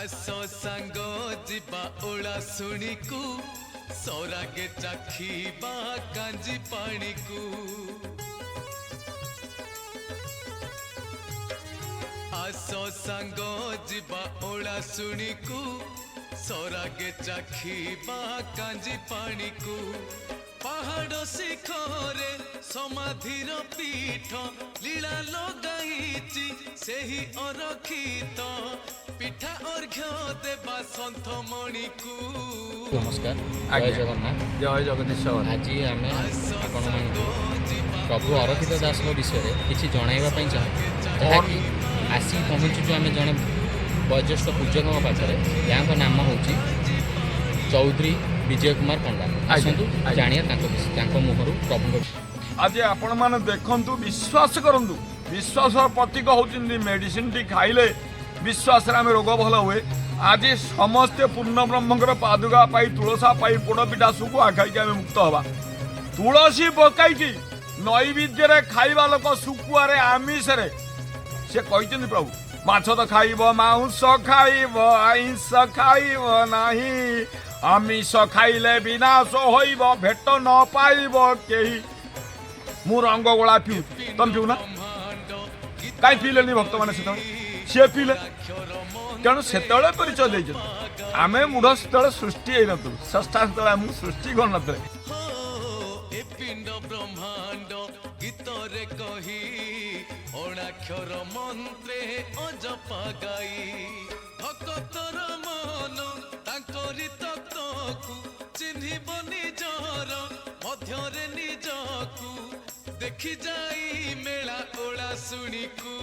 आस सांग जिबा ओला शुणी को सौरागे चाखीबा कांजी पानी को आस सांग जिबा ओला शुणी को सौरागे चाखीबा कांजी पानी को पहाड़ शिखरे समाधिर पीठ लीला लगाई सेही अरखित पिठा अर्घ्य देवा सन्थ मणि को। नमस्कार, जय जगन्नाथ। जय जगदीश्वर। आज आम आपण प्रभु अरखित दास विषय किसी जनवाई चाहूँ जहाँकि आसिक पहुँचुଛୁ आम जड़े वयोज्येष्ठ पूज्यक पाखे यहाँ नाम हूँ चौधरी विजय कुमार पंडा। आसतु जानिया मुहर प्रभु। आज आपण मैंने देखु विश्वास करूँ विश्वास प्रतीक होती मेडिसिन टी खाइले विश्वास आम रोग भल हुए। आज समस्ते पूर्ण ब्रह्मकर पादुका पाई तुलसा पाई पोड़पिठा सुखुआ खाई आम मुक्त हवा। तुलसी पकई नैवेद्य खाइबा लोक सुखुआ आमिष से कहते प्रभु माछ तो खाइब मांस खाइब आइंस खाइब नहीं आमिष खाइले विनाश होइब भेट न पाइब केही। मु रंग गोला पीऊ तुम पीऊ ना कहीं पीले भक्त मैंने सी पीले तेणु से परिचय दे आम मूढ़ से सृष्टि हो नु षष्ठा से सृष्टि कर न गीतरे कही अणाक्षर मंत्रे अजपा गाई भक्तर मन तांकरी तत्वकु चिन्हिब निजर मध्यरे निजकु देखि जाई मेला ओला शुणी को।